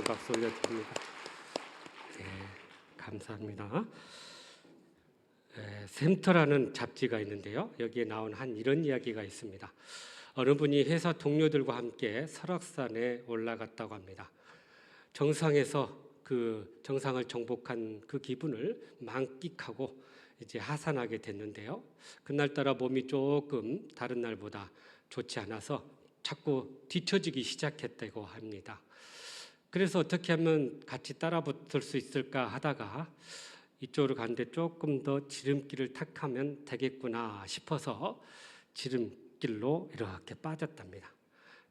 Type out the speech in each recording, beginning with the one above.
한번 박수 올려드립니다. 네, 감사합니다. 샘터라는 잡지가 있는데요. 여기에 나온 이런 이야기가 있습니다. 어느 분이 회사 동료들과 함께 설악산에 올라갔다고 합니다. 정상에서 그 정상을 정복한 그 기분을 만끽하고 이제 하산하게 됐는데요. 그날따라 몸이 조금 다른 날보다 좋지 않아서 자꾸 뒤처지기 시작했다고 합니다. 그래서 어떻게 하면 같이 따라 붙을 수 있을까 하다가 이쪽으로 갔는데 조금 더 지름길을 탁하면 되겠구나 싶어서 지름길로 이렇게 빠졌답니다.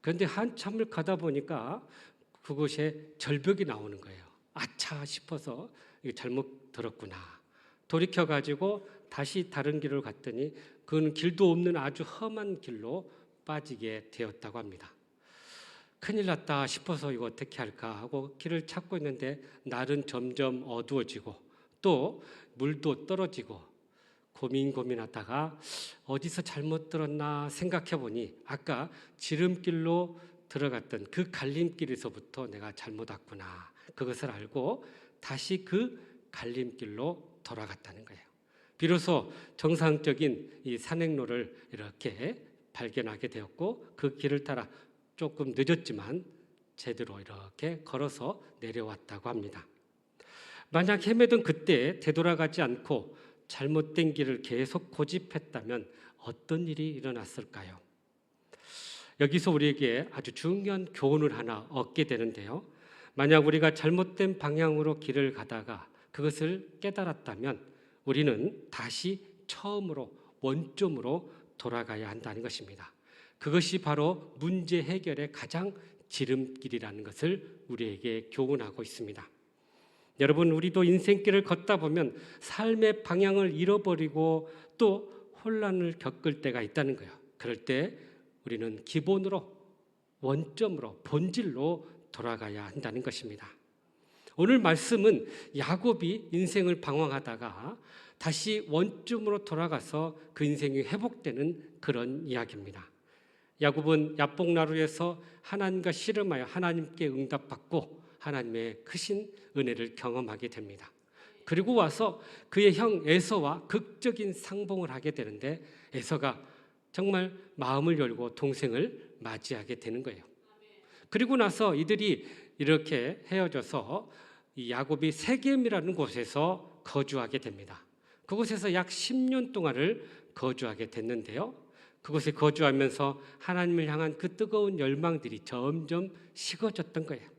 그런데 한참을 가다 보니까 그곳에 절벽이 나오는 거예요. 아차 싶어서 이거 잘못 들었구나. 돌이켜가지고 다시 다른 길을 갔더니 그건 길도 없는 아주 험한 길로 빠지게 되었다고 합니다. 큰일 났다 싶어서 이거 어떻게 할까 하고 길을 찾고 있는데 날은 점점 어두워지고 또 물도 떨어지고 고민하다가 어디서 잘못 들었나 생각해 보니 아까 지름길로 들어갔던 그 갈림길에서부터 내가 잘못 왔구나. 그것을 알고 다시 그 갈림길로 돌아갔다는 거예요. 비로소 정상적인 이 산행로를 이렇게 발견하게 되었고 그 길을 따라 조금 늦었지만 제대로 이렇게 걸어서 내려왔다고 합니다. 만약 헤매던 그때 되돌아가지 않고 잘못된 길을 계속 고집했다면 어떤 일이 일어났을까요? 여기서 우리에게 아주 중요한 교훈을 하나 얻게 되는데요. 만약 우리가 잘못된 방향으로 길을 가다가 그것을 깨달았다면 우리는 다시 처음으로 원점으로 돌아가야 한다는 것입니다. 그것이 바로 문제 해결의 가장 지름길이라는 것을 우리에게 교훈하고 있습니다. 여러분, 우리도 인생길을 걷다 보면 삶의 방향을 잃어버리고 또 혼란을 겪을 때가 있다는 거예요. 그럴 때 우리는 기본으로 원점으로 본질로 돌아가야 한다는 것입니다. 오늘 말씀은 야곱이 인생을 방황하다가 다시 원점으로 돌아가서 그 인생이 회복되는 그런 이야기입니다. 야곱은 야복나루에서 하나님과 씨름하여 하나님께 응답받고 하나님의 크신 은혜를 경험하게 됩니다. 그리고 와서 그의 형 에서와 극적인 상봉을 하게 되는데 에서가 정말 마음을 열고 동생을 맞이하게 되는 거예요. 그리고 나서 이들이 이렇게 헤어져서 이 야곱이 세겜이라는 곳에서 거주하게 됩니다. 그곳에서 약 10년 동안을 거주하게 됐는데요. 그곳에 거주하면서 하나님을 향한 그 뜨거운 열망들이 점점 식어졌던 거예요.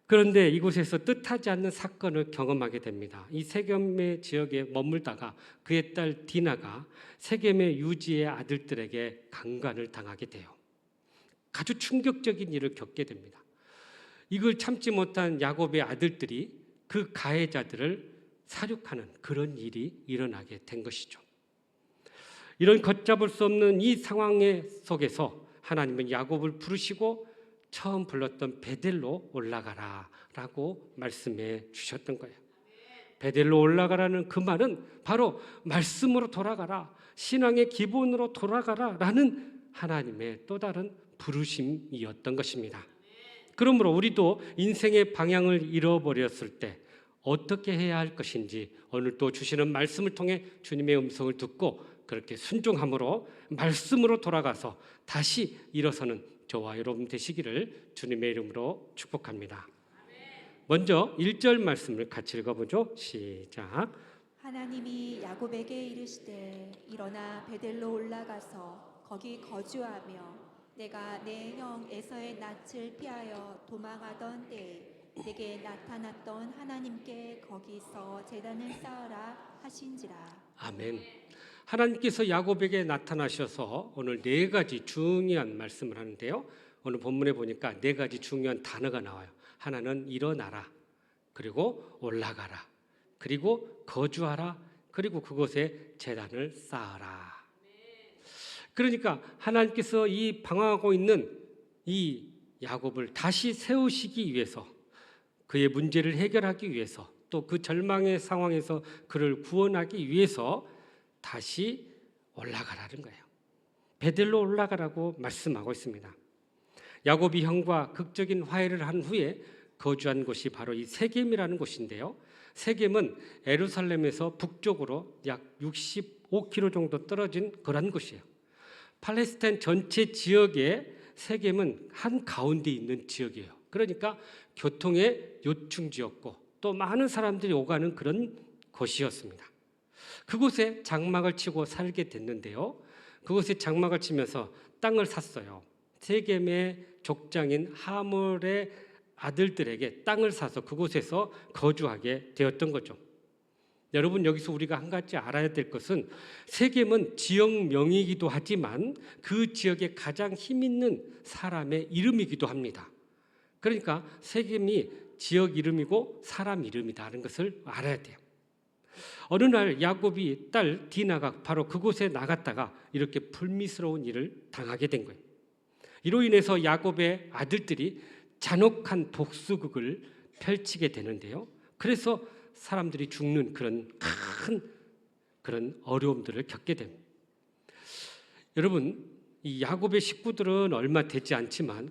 그런데 이곳에서 뜻하지 않는 사건을 경험하게 됩니다. 이 세겜의 지역에 머물다가 그의 딸 디나가 세겜의 유지의 아들들에게 강간을 당하게 돼요. 아주 충격적인 일을 겪게 됩니다. 이걸 참지 못한 야곱의 아들들이 그 가해자들을 살육하는 그런 일이 일어나게 된 것이죠. 이런 걷잡을 수 없는 이 상황 속에서 하나님은 야곱을 부르시고 처음 불렀던 베델로 올라가라 라고 말씀해 주셨던 거예요. 베델로 올라가라는 그 말은 바로 말씀으로 돌아가라, 신앙의 기본으로 돌아가라 라는 하나님의 또 다른 부르심이었던 것입니다. 그러므로 우리도 인생의 방향을 잃어버렸을 때 어떻게 해야 할 것인지 오늘 또 주시는 말씀을 통해 주님의 음성을 듣고 그렇게 순종함으로 말씀으로 돌아가서 다시 일어서는 저와 여러분 되시기를 주님의 이름으로 축복합니다. 먼저 1절 말씀을 같이 읽어보죠. 시작. 하나님이 야곱에게 이르시되 일어나 베델로 올라가서 거기 거주하며 내가 내 형 에서의 낯을 피하여 도망하던 때에 내게 나타났던 하나님께 거기서 제단을 쌓으라 하신지라. 아멘. 하나님께서 야곱에게 나타나셔서 오늘 4가지 중요한 말씀을 하는데요. 오늘 본문에 보니까 4가지 중요한 단어가 나와요. 하나는 일어나라, 그리고 올라가라, 그리고 거주하라, 그리고 그곳에 제단을 쌓아라. 그러니까 하나님께서 이 방황하고 있는 이 야곱을 다시 세우시기 위해서, 그의 문제를 해결하기 위해서, 또 그 절망의 상황에서 그를 구원하기 위해서 다시 올라가라는 거예요. 베델로 올라가라고 말씀하고 있습니다. 야곱이 형과 극적인 화해를 한 후에 거주한 곳이 바로 이 세겜이라는 곳인데요. 세겜은 예루살렘에서 북쪽으로 약 65km 정도 떨어진 그런 곳이에요. 팔레스타인 전체 지역에 세겜은 한 가운데 있는 지역이에요. 그러니까 교통의 요충지였고 또 많은 사람들이 오가는 그런 곳이었습니다. 그곳에 장막을 치고 살게 됐는데요. 그곳에 장막을 치면서 땅을 샀어요. 세겜의 족장인 하몰의 아들들에게 땅을 사서 그곳에서 거주하게 되었던 거죠. 여러분, 여기서 우리가 한 가지 알아야 될 것은 세겜은 지역명이기도 하지만 그 지역에 가장 힘 있는 사람의 이름이기도 합니다. 그러니까 세겜이 지역 이름이고 사람 이름이라는 것을 알아야 돼요. 어느 날 야곱이 딸 디나가 바로 그곳에 나갔다가 이렇게 불미스러운 일을 당하게 된 거예요. 이로 인해서 야곱의 아들들이 잔혹한 복수극을 펼치게 되는데요. 그래서 사람들이 죽는 그런 어려움들을 겪게 됩니다. 여러분, 이 야곱의 식구들은 얼마 되지 않지만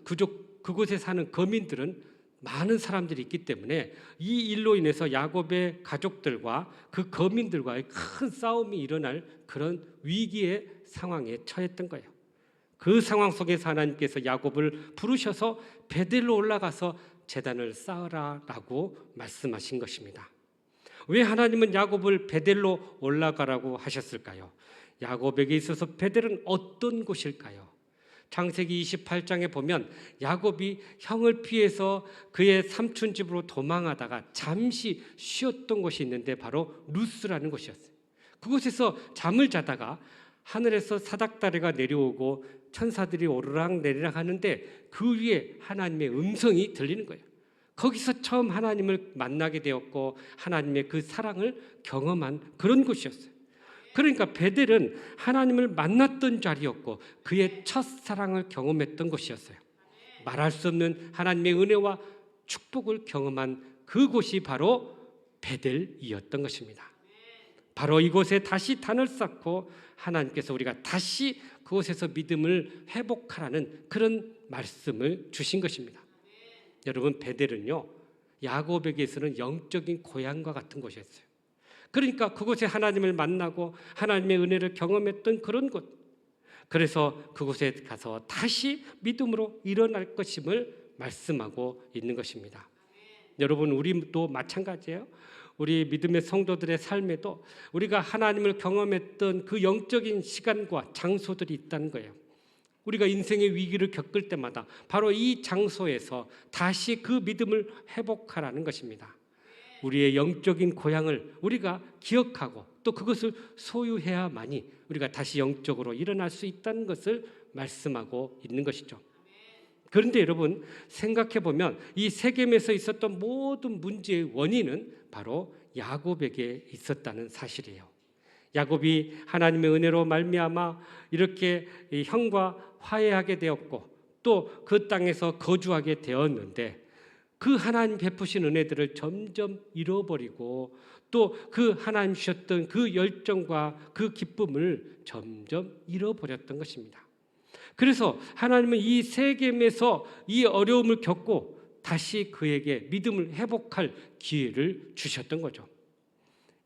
그곳에 사는 거민들은 많은 사람들이 있기 때문에 이 일로 인해서 야곱의 가족들과 그 거민들과의 큰 싸움이 일어날 그런 위기의 상황에 처했던 거예요. 그 상황 속에서 하나님께서 야곱을 부르셔서 베델로 올라가서 제단을 쌓으라라고 말씀하신 것입니다. 왜 하나님은 야곱을 베델로 올라가라고 하셨을까요? 야곱에게 있어서 베델은 어떤 곳일까요? 창세기 28장에 보면 야곱이 형을 피해서 그의 삼촌 집으로 도망하다가 잠시 쉬었던 곳이 있는데 바로 루스라는 곳이었어요. 그곳에서 잠을 자다가 하늘에서 사닥다리가 내려오고 천사들이 오르락 내리락 하는데 그 위에 하나님의 음성이 들리는 거예요. 거기서 처음 하나님을 만나게 되었고 하나님의 그 사랑을 경험한 그런 곳이었어요. 그러니까 베델은 하나님을 만났던 자리였고 그의 첫사랑을 경험했던 곳이었어요. 말할 수 없는 하나님의 은혜와 축복을 경험한 그곳이 바로 베델이었던 것입니다. 바로 이곳에 다시 단을 쌓고 하나님께서 우리가 다시 그곳에서 믿음을 회복하라는 그런 말씀을 주신 것입니다. 여러분, 베델은요 야곱에게서는 영적인 고향과 같은 곳이었어요. 그러니까 그곳에 하나님을 만나고 하나님의 은혜를 경험했던 그런 곳, 그래서 그곳에 가서 다시 믿음으로 일어날 것임을 말씀하고 있는 것입니다. 여러분, 우리도 마찬가지예요. 우리 믿음의 성도들의 삶에도 우리가 하나님을 경험했던 그 영적인 시간과 장소들이 있다는 거예요. 우리가 인생의 위기를 겪을 때마다 바로 이 장소에서 다시 그 믿음을 회복하라는 것입니다. 우리의 영적인 고향을 우리가 기억하고 또 그것을 소유해야만이 우리가 다시 영적으로 일어날 수 있다는 것을 말씀하고 있는 것이죠. 그런데 여러분, 생각해 보면 이 세겜에서 있었던 모든 문제의 원인은 바로 야곱에게 있었다는 사실이에요. 야곱이 하나님의 은혜로 말미암아 이렇게 형과 화해하게 되었고 또 그 땅에서 거주하게 되었는데 그 하나님 베푸신 은혜들을 점점 잃어버리고 또 그 하나님 주셨던 그 열정과 그 기쁨을 점점 잃어버렸던 것입니다. 그래서 하나님은 이 세겜에서 이 어려움을 겪고 다시 그에게 믿음을 회복할 기회를 주셨던 거죠.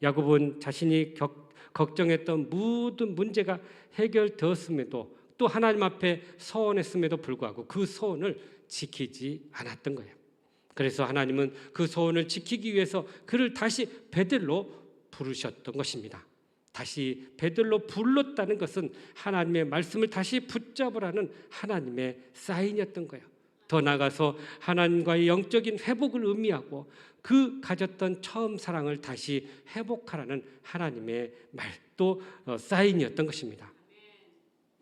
야곱은 자신이 걱정했던 모든 문제가 해결되었음에도 또 하나님 앞에 서원했음에도 불구하고 그 서원을 지키지 않았던 거예요. 그래서 하나님은 그 소원을 지키기 위해서 그를 다시 베델로 부르셨던 것입니다. 다시 베델로 불렀다는 것은 하나님의 말씀을 다시 붙잡으라는 하나님의 사인이었던 거예요. 더 나아가서 하나님과의 영적인 회복을 의미하고 그 가졌던 처음 사랑을 다시 회복하라는 하나님의 말도 사인이었던 것입니다.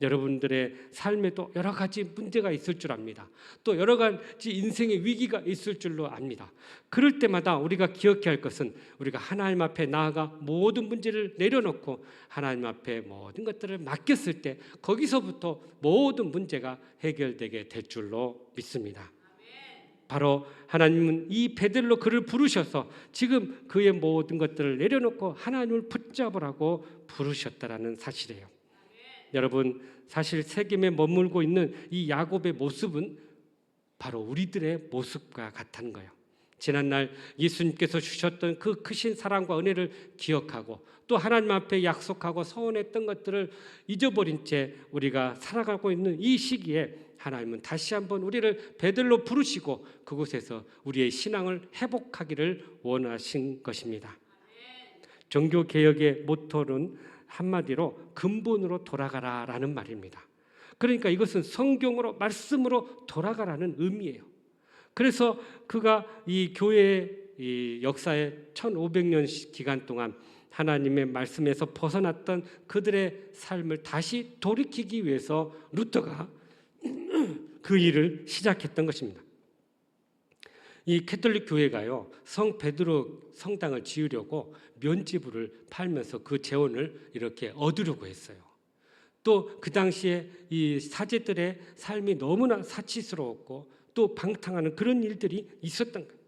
여러분들의 삶에도 여러 가지 문제가 있을 줄 압니다. 또 여러 가지 인생의 위기가 있을 줄로 압니다. 그럴 때마다 우리가 기억해야 할 것은 우리가 하나님 앞에 나아가 모든 문제를 내려놓고 하나님 앞에 모든 것들을 맡겼을 때 거기서부터 모든 문제가 해결되게 될 줄로 믿습니다. 바로 하나님은 이 베델로 그를 부르셔서 지금 그의 모든 것들을 내려놓고 하나님을 붙잡으라고 부르셨다라는 사실이에요. 여러분, 사실 세겜에 머물고 있는 이 야곱의 모습은 바로 우리들의 모습과 같은 거예요. 지난날 예수님께서 주셨던 그 크신 사랑과 은혜를 기억하고 또 하나님 앞에 약속하고 서원했던 것들을 잊어버린 채 우리가 살아가고 있는 이 시기에 하나님은 다시 한번 우리를 베들로 부르시고 그곳에서 우리의 신앙을 회복하기를 원하신 것입니다. 종교개혁의 모토는 한마디로 근본으로 돌아가라라는 말입니다. 그러니까 이것은 성경으로 말씀으로 돌아가라는 의미예요. 그래서 그가 이 교회의 이 역사의 1500년 기간 동안 하나님의 말씀에서 벗어났던 그들의 삶을 다시 돌이키기 위해서 루터가 그 일을 시작했던 것입니다. 이 캐톨릭 교회가요, 성 베드로 성당을 지으려고 면지부를 팔면서 그 재원을 이렇게 얻으려고 했어요. 또 그 당시에 이 사제들의 삶이 너무나 사치스러웠고 또 방탕하는 그런 일들이 있었던 거예요.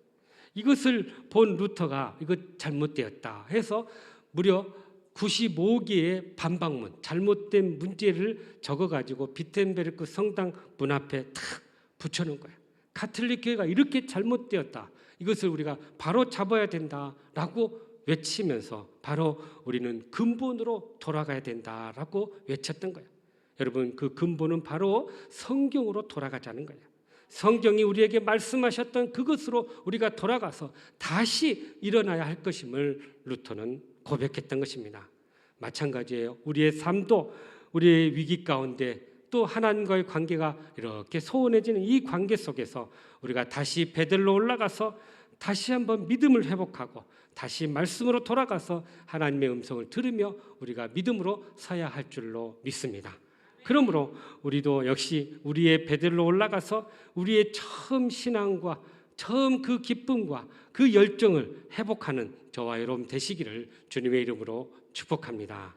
이것을 본 루터가 이거 잘못되었다 해서 무려 95개의 반박문, 잘못된 문제를 적어가지고 비텐베르크 성당 문 앞에 탁 붙여놓은 거예요. 가톨릭 교회가 이렇게 잘못되었다, 이것을 우리가 바로 잡아야 된다라고 외치면서 바로 우리는 근본으로 돌아가야 된다라고 외쳤던 거예요. 여러분, 그 근본은 바로 성경으로 돌아가자는 거예요. 성경이 우리에게 말씀하셨던 그것으로 우리가 돌아가서 다시 일어나야 할 것임을 루터는 고백했던 것입니다. 마찬가지예요. 우리의 삶도 우리의 위기 가운데 또 하나님과의 관계가 이렇게 소원해지는 이 관계 속에서 우리가 다시 베들로 올라가서 다시 한번 믿음을 회복하고 다시 말씀으로 돌아가서 하나님의 음성을 들으며 우리가 믿음으로 서야 할 줄로 믿습니다. 그러므로 우리도 역시 우리의 베들로 올라가서 우리의 처음 신앙과 처음 그 기쁨과 그 열정을 회복하는 저와 여러분 되시기를 주님의 이름으로 축복합니다.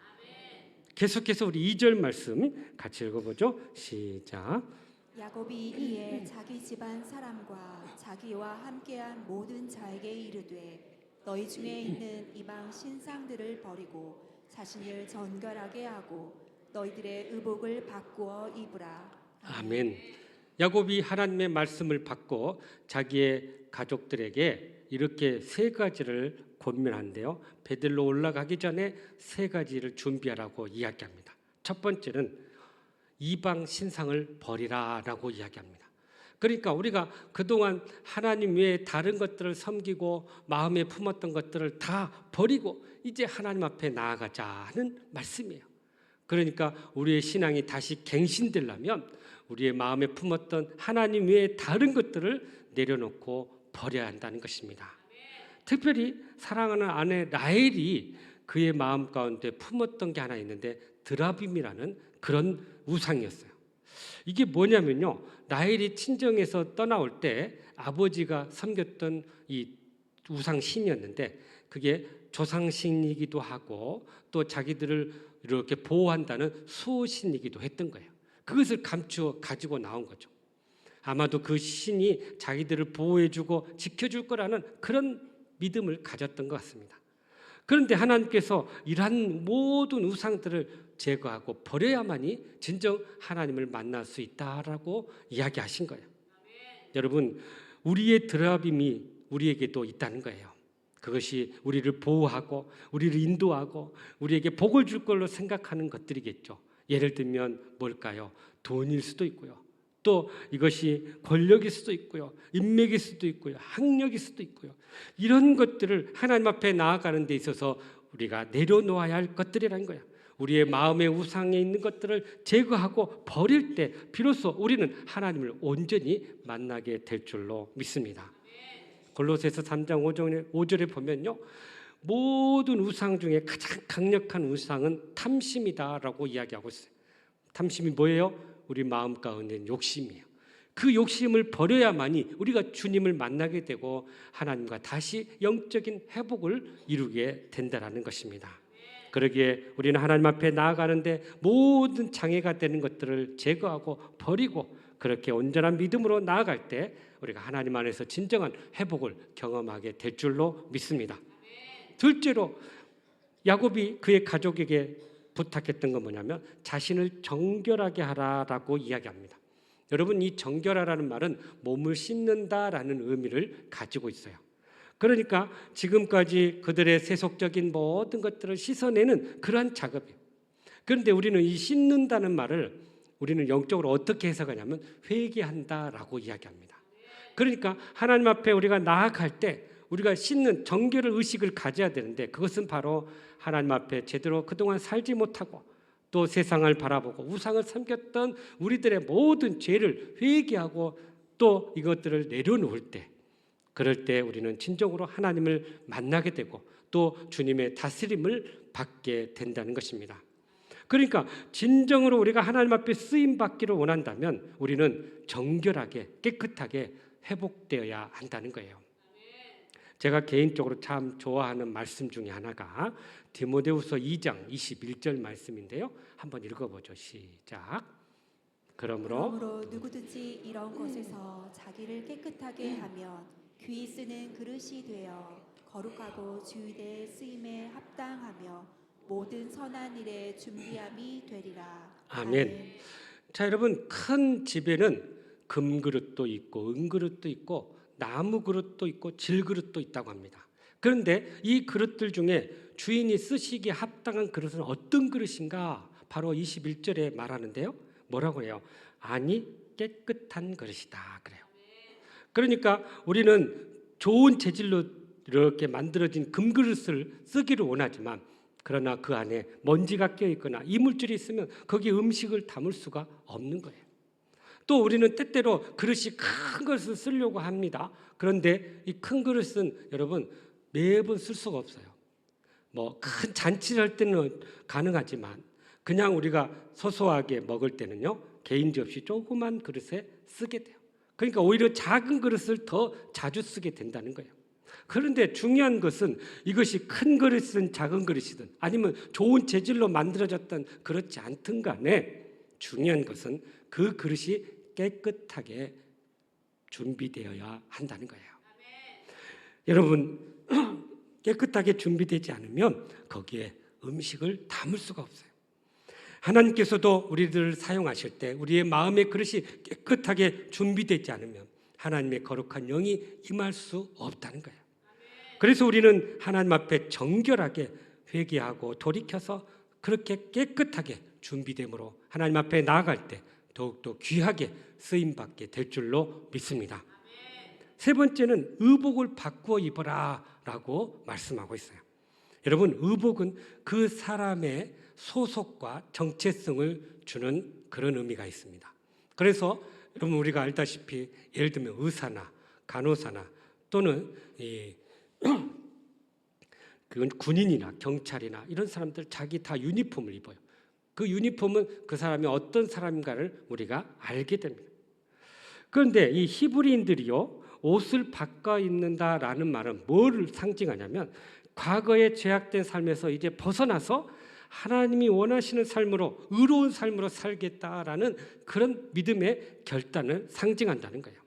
계속해서 우리 2절 말씀 같이 읽어보죠. 시작. 야곱이 이에 자기 집안 사람과 자기와 함께한 모든 자에게 이르되 너희 중에 있는 이방 신상들을 버리고 자신을 정결하게 하고 너희들의 의복을 바꾸어 입으라. 아멘. 야곱이 하나님의 말씀을 받고 자기의 가족들에게 이렇게 세 가지를 권면한데요. 베들로 올라가기 전에 세 가지를 준비하라고 이야기합니다. 첫 번째는 이방 신상을 버리라라고 이야기합니다. 그러니까 우리가 그동안 하나님 외에 다른 것들을 섬기고 마음에 품었던 것들을 다 버리고 이제 하나님 앞에 나아가자는 말씀이에요. 그러니까 우리의 신앙이 다시 갱신되려면 우리의 마음에 품었던 하나님 외에 다른 것들을 내려놓고 버려야 한다는 것입니다. 특별히 사랑하는 아내 라헬이 그의 마음 가운데 품었던 게 하나 있는데 드라빔이라는 그런 우상이었어요. 이게 뭐냐면요, 라헬이 친정에서 떠나올 때 아버지가 섬겼던 이 우상 신이었는데 그게 조상신이기도 하고 또 자기들을 이렇게 보호한다는 수호신이기도 했던 거예요. 그것을 감추어 가지고 나온 거죠. 아마도 그 신이 자기들을 보호해주고 지켜줄 거라는 그런 믿음을 가졌던 것 같습니다. 그런데 하나님께서 이러한 모든 우상들을 제거하고 버려야만이 진정 하나님을 만날 수 있다라고 이야기하신 거예요. 여러분, 우리의 드라빔이 우리에게도 있다는 거예요. 그것이 우리를 보호하고 우리를 인도하고 우리에게 복을 줄 걸로 생각하는 것들이겠죠. 예를 들면 뭘까요? 돈일 수도 있고요. 또 이것이 권력일 수도 있고요. 인맥일 수도 있고요. 학력일 수도 있고요. 이런 것들을 하나님 앞에 나아가는 데 있어서 우리가 내려놓아야 할 것들이라는 거예요. 우리의 마음의 우상에 있는 것들을 제거하고 버릴 때 비로소 우리는 하나님을 온전히 만나게 될 줄로 믿습니다. 골로새서 3장 5절에 보면요, 모든 우상 중에 가장 강력한 우상은 탐심이다라고 이야기하고 있어요. 탐심이 뭐예요? 우리 마음 가운데 욕심이에요. 그 욕심을 버려야만이 우리가 주님을 만나게 되고 하나님과 다시 영적인 회복을 이루게 된다는 것입니다. 그러기에 우리는 하나님 앞에 나아가는데 모든 장애가 되는 것들을 제거하고 버리고 그렇게 온전한 믿음으로 나아갈 때 우리가 하나님 안에서 진정한 회복을 경험하게 될 줄로 믿습니다. 둘째로 야곱이 그의 가족에게 부탁했던 건 뭐냐면 자신을 정결하게 하라라고 이야기합니다. 여러분, 이 정결하라는 말은 몸을 씻는다라는 의미를 가지고 있어요. 그러니까 지금까지 그들의 세속적인 모든 것들을 씻어내는 그러한 작업이에요. 그런데 우리는 이 씻는다는 말을 우리는 영적으로 어떻게 해석하냐면 회개한다라고 이야기합니다. 그러니까 하나님 앞에 우리가 나아갈 때 우리가 씻는 정결의 의식을 가져야 되는데, 그것은 바로 하나님 앞에 제대로 그동안 살지 못하고 또 세상을 바라보고 우상을 섬겼던 우리들의 모든 죄를 회개하고 또 이것들을 내려놓을 때, 그럴 때 우리는 진정으로 하나님을 만나게 되고 또 주님의 다스림을 받게 된다는 것입니다. 그러니까 진정으로 우리가 하나님 앞에 쓰임 받기를 원한다면 우리는 정결하게 깨끗하게 회복되어야 한다는 거예요. 제가 개인적으로 참 좋아하는 말씀 중에 하나가 디모데후서 2장 21절 말씀인데요. 한번 읽어보죠. 시작. 그러므로 누구든지 이런 것에서 자기를 깨끗하게 하면 귀 쓰는 그릇이 되어 거룩하고 주의대의 쓰임에 합당하며 모든 선한 일에 준비함이 되리라. 아멘. 자, 여러분, 큰 집에는 금그릇도 있고 은그릇도 있고 나무 그릇도 있고 질그릇도 있다고 합니다. 그런데 이 그릇들 중에 주인이 쓰시기에 합당한 그릇은 어떤 그릇인가? 바로 21절에 말하는데요. 뭐라고 해요? 아니, 깨끗한 그릇이다 그래요. 그러니까 우리는 좋은 재질로 이렇게 만들어진 금그릇을 쓰기를 원하지만, 그러나 그 안에 먼지가 껴있거나 이물질이 있으면 거기에 음식을 담을 수가 없는 거예요. 또 우리는 때때로 그릇이 큰 것을 쓰려고 합니다. 그런데 이 큰 그릇은 여러분 매번 쓸 수가 없어요. 뭐 큰 잔치를 할 때는 가능하지만 그냥 우리가 소소하게 먹을 때는요, 개인 접시 조그만 그릇에 쓰게 돼요. 그러니까 오히려 작은 그릇을 더 자주 쓰게 된다는 거예요. 그런데 중요한 것은 이것이 큰 그릇이든 작은 그릇이든 아니면 좋은 재질로 만들어졌던 그렇지 않든 간에 중요한 것은 그 그릇이 깨끗하게 준비되어야 한다는 거예요. 여러분, 깨끗하게 준비되지 않으면 거기에 음식을 담을 수가 없어요. 하나님께서도 우리들을 사용하실 때 우리의 마음의 그릇이 깨끗하게 준비되지 않으면 하나님의 거룩한 영이 임할 수 없다는 거예요. 그래서 우리는 하나님 앞에 정결하게 회개하고 돌이켜서 그렇게 깨끗하게 준비됨으로 하나님 앞에 나아갈 때 더욱더 귀하게 쓰임받게 될 줄로 믿습니다. 세 번째는 의복을 바꾸어 입어라 라고 말씀하고 있어요. 여러분, 의복은 그 사람의 소속과 정체성을 주는 그런 의미가 있습니다. 그래서 여러분, 우리가 알다시피 예를 들면 의사나 간호사나 또는 그건 군인이나 경찰이나 이런 사람들 자기 다 유니폼을 입어요. 그 유니폼은 그 사람이 어떤 사람인가를 우리가 알게 됩니다. 그런데 이 히브리인들이요, 옷을 바꿔 입는다라는 말은 뭐를 상징하냐면 과거의 죄악된 삶에서 이제 벗어나서 하나님이 원하시는 삶으로, 의로운 삶으로 살겠다라는 그런 믿음의 결단을 상징한다는 거예요.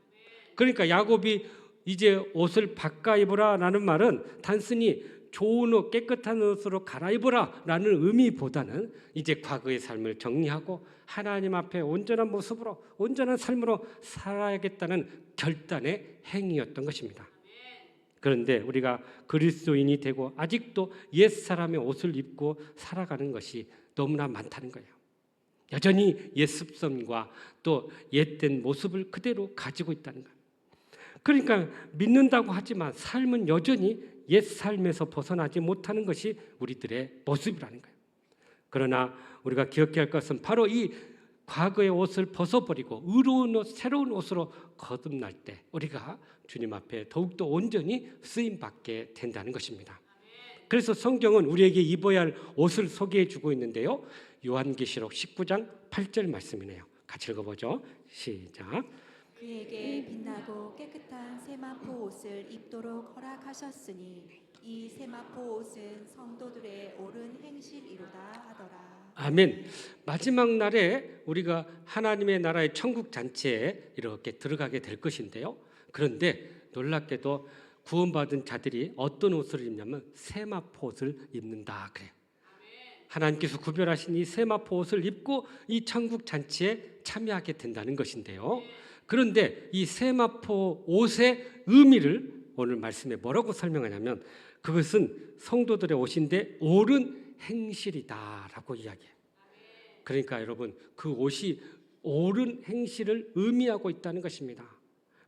그러니까 야곱이 이제 옷을 바꿔 입으라라는 말은 단순히 좋은 옷, 깨끗한 옷으로 갈아입으라라는 의미보다는 이제 과거의 삶을 정리하고 하나님 앞에 온전한 모습으로, 온전한 삶으로 살아야겠다는 결단의 행위였던 것입니다. 그런데 우리가 그리스도인이 되고 아직도 옛사람의 옷을 입고 살아가는 것이 너무나 많다는 거예요. 여전히 옛 습성과 또 옛된 모습을 그대로 가지고 있다는 거예요. 그러니까 믿는다고 하지만 삶은 여전히 옛 삶에서 벗어나지 못하는 것이 우리들의 모습이라는 거예요. 그러나 우리가 기억해야 할 것은 바로 이 과거의 옷을 벗어버리고 의로운 옷, 새로운 옷으로 거듭날 때 우리가 주님 앞에 더욱더 온전히 쓰임받게 된다는 것입니다. 그래서 성경은 우리에게 입어야 할 옷을 소개해 주고 있는데요, 요한계시록 19장 8절 말씀이네요. 같이 읽어보죠. 시작. 그에게 빛나고 깨끗한 세마포 옷을 입도록 허락하셨으니 이 세마포 옷은 성도들의 옳은 행실이로다 하더라. 아멘. 마지막 날에 우리가 하나님의 나라의 천국 잔치에 이렇게 들어가게 될 것인데요, 그런데 놀랍게도 구원받은 자들이 어떤 옷을 입냐면 세마포 옷을 입는다 그래요. 하나님께서 구별하신 이 세마포 옷을 입고 이 천국 잔치에 참여하게 된다는 것인데요. 그런데 이 세마포 옷의 의미를 오늘 말씀에 뭐라고 설명하냐면 그것은 성도들의 옷인데 옳은 행실이다라고 이야기해요. 그러니까 여러분 그 옷이 옳은 행실을 의미하고 있다는 것입니다.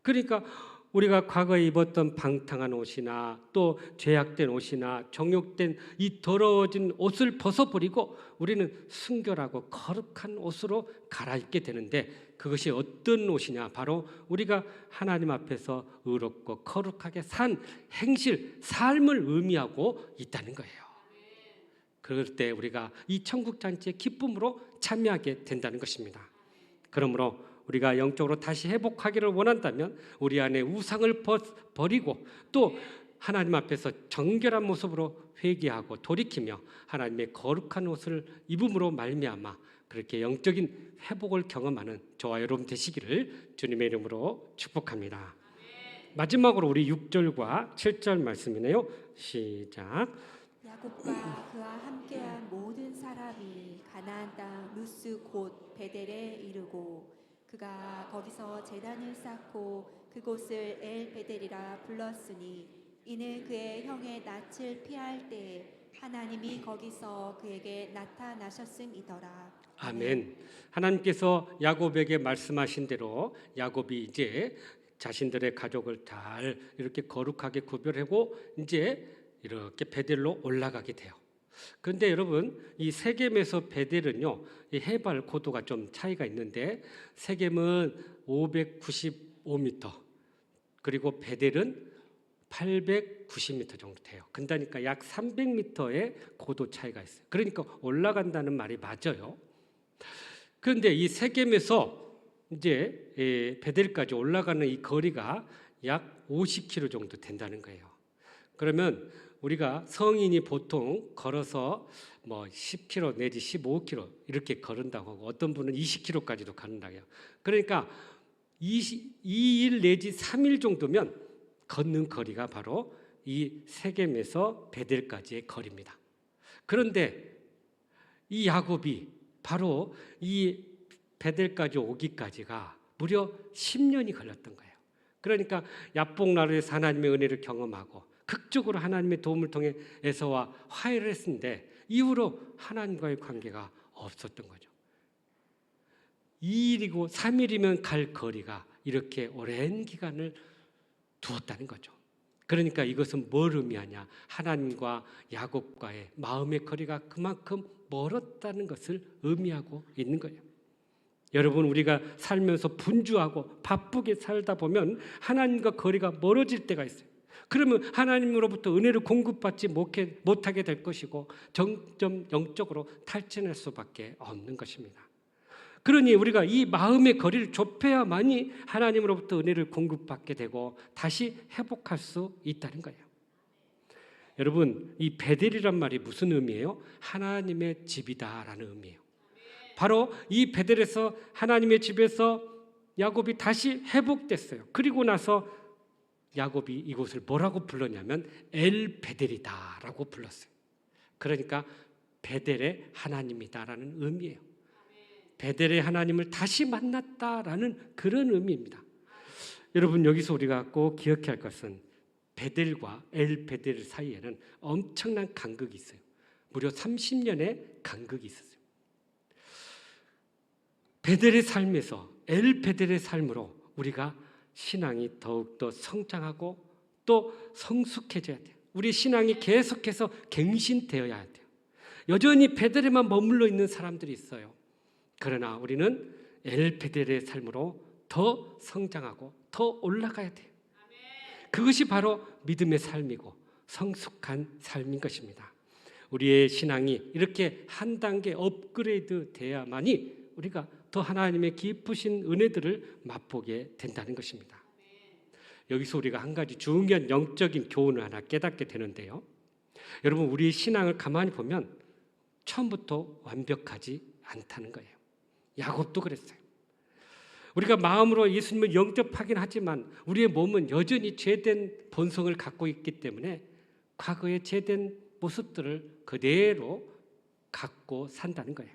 그러니까 우리가 과거에 입었던 방탕한 옷이나 또 죄악된 옷이나 정욕된 이 더러워진 옷을 벗어버리고 우리는 순결하고 거룩한 옷으로 갈아입게 되는데 그것이 어떤 옷이냐? 바로 우리가 하나님 앞에서 의롭고 거룩하게 산 행실, 삶을 의미하고 있다는 거예요. 그럴 때 우리가 이 천국 잔치의 기쁨으로 참여하게 된다는 것입니다. 그러므로 우리가 영적으로 다시 회복하기를 원한다면 우리 안에 우상을 버리고 또 하나님 앞에서 정결한 모습으로 회개하고 돌이키며 하나님의 거룩한 옷을 입음으로 말미암아 그렇게 영적인 회복을 경험하는 저와 여러분 되시기를 주님의 이름으로 축복합니다. 마지막으로 우리 6절과 7절 말씀이네요. 시작. 야곱과 그와 함께한 모든 사람이 가나안 땅 루스 곧 베델에 이르고 그가 거기서 제단을 쌓고 그곳을 엘 베델이라 불렀으니 이는 그의 형의 낯을 피할 때에 하나님이 거기서 그에게 나타나셨음이더라. 아멘. 하나님께서 야곱에게 말씀하신 대로 야곱이 이제 자신들의 가족을 잘 이렇게 거룩하게 구별하고 이제 이렇게 베델로 올라가게 돼요. 그런데 여러분 이 세겜에서 베델은요 이 해발 고도가 좀 차이가 있는데 세겜은 595m 그리고 베델은 890m 정도 돼요. 그러니까 약 300m의 고도 차이가 있어요. 그러니까 올라간다는 말이 맞아요. 그런데 이 세겜에서 이제 베델까지 올라가는 이 거리가 약 50km 정도 된다는 거예요. 그러면 우리가 성인이 보통 걸어서 뭐 10km 내지 15km 이렇게 걸은다고 하고 어떤 분은 20km까지도 가는다고 해요. 그러니까 2일 내지 3일 정도면 걷는 거리가 바로 이 세겜에서 베델까지의 거리입니다. 그런데 이 야곱이 바로 이 베델까지 오기까지가 무려 10년이 걸렸던 거예요. 그러니까 야복나루에서 하나님의 은혜를 경험하고 극적으로 하나님의 도움을 통해 에서와 화해를 했는데 이후로 하나님과의 관계가 없었던 거죠. 2일이고 3일이면 갈 거리가 이렇게 오랜 기간을 두었다는 거죠. 그러니까 이것은 뭘 의미하냐? 하나님과 야곱과의 마음의 거리가 그만큼 멀었다는 것을 의미하고 있는 거예요. 여러분 우리가 살면서 분주하고 바쁘게 살다 보면 하나님과 거리가 멀어질 때가 있어요. 그러면 하나님으로부터 은혜를 공급받지 못하게 될 것이고 점점 영적으로 탈진할 수밖에 없는 것입니다. 그러니 우리가 이 마음의 거리를 좁혀야만이 하나님으로부터 은혜를 공급받게 되고 다시 회복할 수 있다는 거예요. 여러분 이 베델이란 말이 무슨 의미예요? 하나님의 집이다라는 의미예요. 바로 이 베델에서 하나님의 집에서 야곱이 다시 회복됐어요. 그리고 나서 야곱이 이곳을 뭐라고 불렀냐면 엘 베델이다라고 불렀어요. 그러니까 베델의 하나님이다라는 의미예요. 베델의 하나님을 다시 만났다라는 그런 의미입니다. 여러분 여기서 우리가 꼭 기억해야 할 것은 베델과 엘 베델 사이에는 엄청난 간극이 있어요. 무려 30년의 간극이 있었어요. 베델의 삶에서 엘 베델의 삶으로 우리가 신앙이 더욱더 성장하고 또 성숙해져야 돼요. 우리 신앙이 계속해서 갱신되어야 돼요. 여전히 베델에만 머물러 있는 사람들이 있어요. 그러나 우리는 엘 베델의 삶으로 더 성장하고 더 올라가야 돼요. 그것이 바로 믿음의 삶이고 성숙한 삶인 것입니다. 우리의 신앙이 이렇게 한 단계 업그레이드 돼야만이 우리가 더 하나님의 깊으신 은혜들을 맛보게 된다는 것입니다. 여기서 우리가 한 가지 중요한 영적인 교훈을 하나 깨닫게 되는데요. 여러분 우리의 신앙을 가만히 보면 처음부터 완벽하지 않다는 거예요. 야곱도 그랬어요. 우리가 마음으로 예수님을 영접하긴 하지만 우리의 몸은 여전히 죄된 본성을 갖고 있기 때문에 과거의 죄된 모습들을 그대로 갖고 산다는 거예요.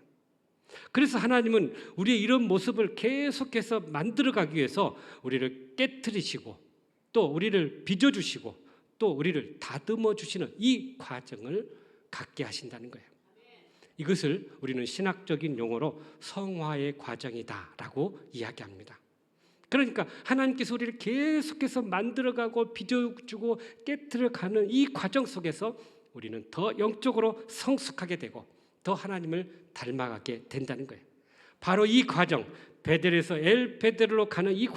그래서 하나님은 우리의 이런 모습을 계속해서 만들어가기 위해서 우리를 깨트리시고 또 우리를 빚어주시고 또 우리를 다듬어 주시는 이 과정을 갖게 하신다는 거예요. 이것을 우리는 신학적인 용어로 성화의 과정이다라고 이야기합니다. 그러니까 하나님께서 우리를 계속해서 만들어가고 빚어주고 깨트려가는 이 과정 속에서 우리는 더 영적으로 성숙하게 되고 더 하나님을 닮아가게 된다는 거예요. 바로 이 과정, 베델에서 엘 베델로 가는 이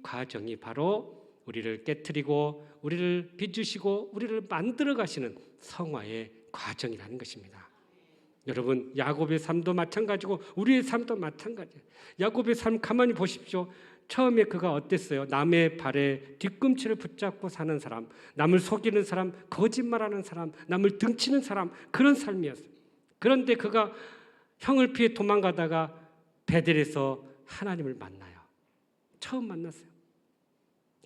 과정이 바로 우리를 깨트리고 우리를 빚으시고 우리를 만들어 가시는 성화의 과정이라는 것입니다. 여러분, 야곱의 삶도 마찬가지고 우리의 삶도 마찬가지예요. 야곱의 삶 가만히 보십시오. 처음에 그가 어땠어요? 남의 발에 뒤꿈치를 붙잡고 사는 사람, 남을 속이는 사람, 거짓말하는 사람, 남을 등치는 사람, 그런 삶이었어요. 그런데 그가 형을 피해 도망가다가 베델에서 하나님을 만나요. 처음 만났어요.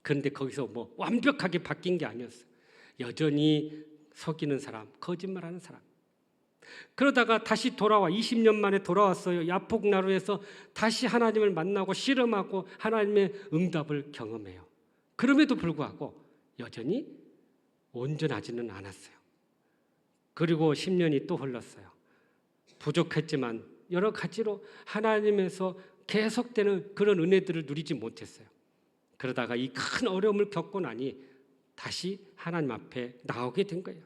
그런데 거기서 뭐 완벽하게 바뀐 게 아니었어요. 여전히 속이는 사람, 거짓말하는 사람. 그러다가 다시 돌아와 20년 만에 돌아왔어요. 야복나루에서 다시 하나님을 만나고 실험하고 하나님의 응답을 경험해요. 그럼에도 불구하고 여전히 온전하지는 않았어요. 그리고 10년이 또 흘렀어요. 부족했지만 여러 가지로 하나님에서 계속되는 그런 은혜들을 누리지 못했어요. 그러다가 이 큰 어려움을 겪고 나니 다시 하나님 앞에 나오게 된 거예요.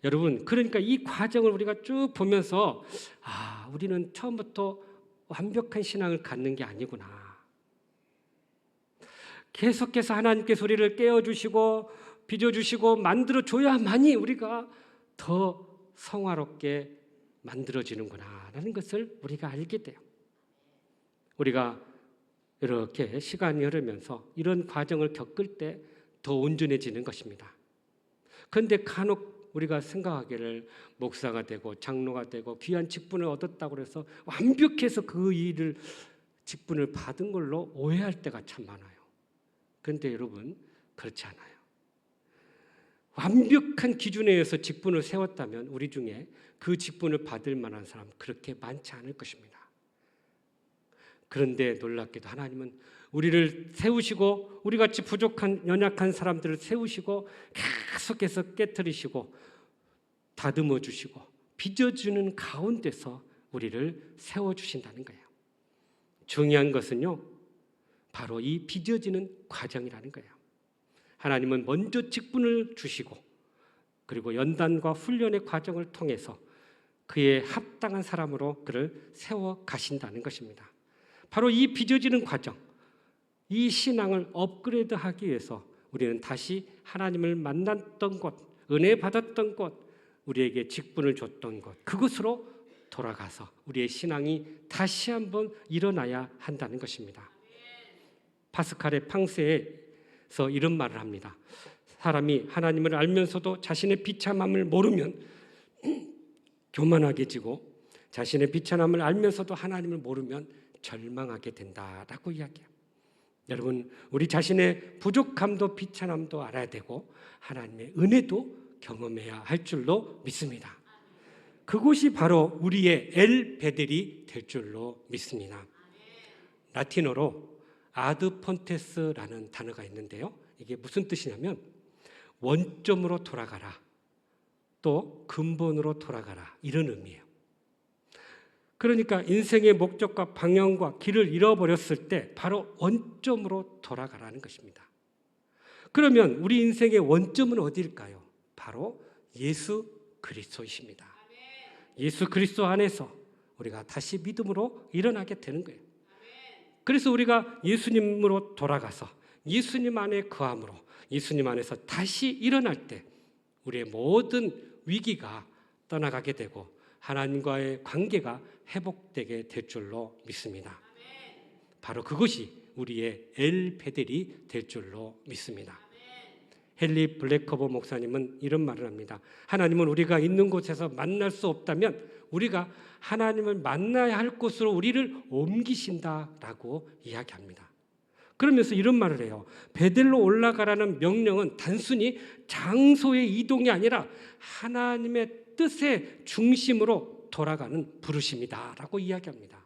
여러분, 그러니까 이 과정을 우리가 쭉 보면서 우리는 처음부터 완벽한 신앙을 갖는 게 아니구나. 계속해서 하나님께서 우리를 깨워주시고 빚어주시고 만들어줘야만이 우리가 더 성화롭게 만들어지는구나 라는 것을 우리가 알게 돼요. 우리가 이렇게 시간이 흐르면서 이런 과정을 겪을 때 더 온전해지는 것입니다. 그런데 간혹 우리가 생각하기를 목사가 되고 장로가 되고 귀한 직분을 얻었다고 해서 완벽해서 그 일을 직분을 받은 걸로 오해할 때가 참 많아요. 그런데 여러분, 그렇지 않아요. 완벽한 기준에 의해서 직분을 세웠다면 우리 중에 그 직분을 받을 만한 사람 그렇게 많지 않을 것입니다. 그런데 놀랍게도 하나님은 우리를 세우시고 우리같이 부족한 연약한 사람들을 세우시고 계속해서 깨트리시고 다듬어 주시고 빚어주는 가운데서 우리를 세워주신다는 거예요. 중요한 것은요, 바로 이 빚어지는 과정이라는 거예요. 하나님은 먼저 직분을 주시고 그리고 연단과 훈련의 과정을 통해서 그에 합당한 사람으로 그를 세워 가신다는 것입니다. 바로 이 빚어지는 과정, 이 신앙을 업그레이드하기 위해서 우리는 다시 하나님을 만났던 곳, 은혜 받았던 곳, 우리에게 직분을 줬던 곳, 그곳으로 돌아가서 우리의 신앙이 다시 한번 일어나야 한다는 것입니다. 파스칼의 팡세에서 이런 말을 합니다. 사람이 하나님을 알면서도 자신의 비참함을 모르면 교만하게 지고 자신의 비참함을 알면서도 하나님을 모르면 절망하게 된다라고 이야기해요. 여러분, 우리 자신의 부족함도 비참함도 알아야 되고 하나님의 은혜도 경험해야 할 줄로 믿습니다. 그곳이 바로 우리의 엘 베델이 될 줄로 믿습니다. 라틴어로 아드 폰테스라는 단어가 있는데요. 이게 무슨 뜻이냐면 원점으로 돌아가라, 또 근본으로 돌아가라, 이런 의미예요. 그러니까 인생의 목적과 방향과 길을 잃어버렸을 때 바로 원점으로 돌아가라는 것입니다. 그러면 우리 인생의 원점은 어디일까요? 바로 예수 그리스도이십니다. 예수 그리스도 안에서 우리가 다시 믿음으로 일어나게 되는 거예요. 그래서 우리가 예수님으로 돌아가서 예수님 안에 거함으로 예수님 안에서 다시 일어날 때 우리의 모든 위기가 떠나가게 되고 하나님과의 관계가 회복되게 될 줄로 믿습니다. 바로 그것이 우리의 엘 베델이 될 줄로 믿습니다. 헨리 블랙커버 목사님은 이런 말을 합니다. 하나님은 우리가 있는 곳에서 만날 수 없다면 우리가 하나님을 만나야 할 곳으로 우리를 옮기신다라고 이야기합니다. 그러면서 이런 말을 해요. 베델로 올라가라는 명령은 단순히 장소의 이동이 아니라 하나님의 뜻의 중심으로 돌아가는 부르심이다라고 이야기합니다.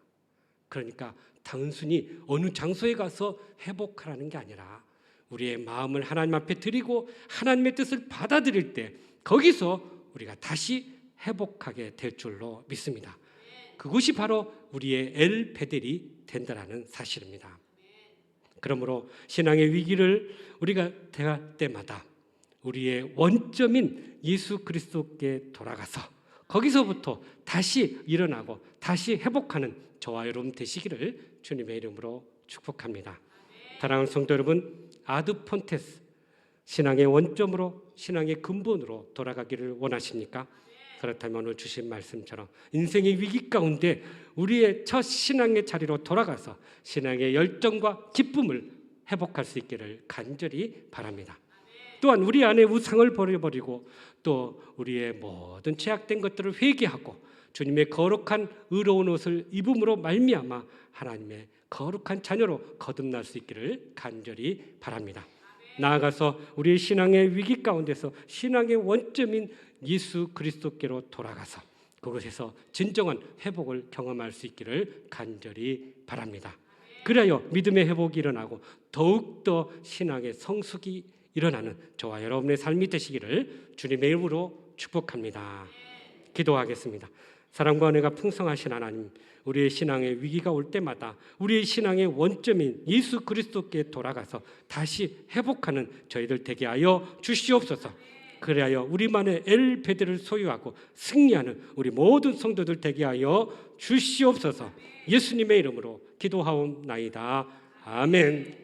그러니까 단순히 어느 장소에 가서 회복하라는 게 아니라 우리의 마음을 하나님 앞에 드리고 하나님의 뜻을 받아들일 때 거기서 우리가 다시 회복하게 될 줄로 믿습니다. 그것이 바로 우리의 엘베델이 된다는 사실입니다. 그러므로 신앙의 위기를 우리가 대할 때마다 우리의 원점인 예수 그리스도께 돌아가서 거기서부터 다시 일어나고 다시 회복하는 저와 여러분 되시기를 주님의 이름으로 축복합니다. 사랑하는 성도 여러분, 아드폰테스 신앙의 원점으로 신앙의 근본으로 돌아가기를 원하십니까? 그렇다면 오늘 주신 말씀처럼 인생의 위기 가운데 우리의 첫 신앙의 자리로 돌아가서 신앙의 열정과 기쁨을 회복할 수 있기를 간절히 바랍니다. 또한 우리 안에 우상을 버려버리고 또 우리의 모든 죄악된 것들을 회개하고 주님의 거룩한 의로운 옷을 입음으로 말미암아 하나님의 거룩한 자녀로 거듭날 수 있기를 간절히 바랍니다. 나아가서 우리의 신앙의 위기 가운데서 신앙의 원점인 예수 그리스도께로 돌아가서 그곳에서 진정한 회복을 경험할 수 있기를 간절히 바랍니다. 그래야 믿음의 회복이 일어나고 더욱더 신앙의 성숙이 일어나는 저와 여러분의 삶이 되시기를 주님의 이름으로 축복합니다. 기도하겠습니다. 사랑과 은혜가 풍성하신 하나님, 우리의 신앙의 위기가 올 때마다 우리의 신앙의 원점인 예수 그리스도께 돌아가서 다시 회복하는 저희들 되게 하여 주시옵소서. 그래야 우리만의 엘베델을 소유하고 승리하는 우리 모든 성도들 되게 하여 주시옵소서. 예수님의 이름으로 기도하옵나이다. 아멘.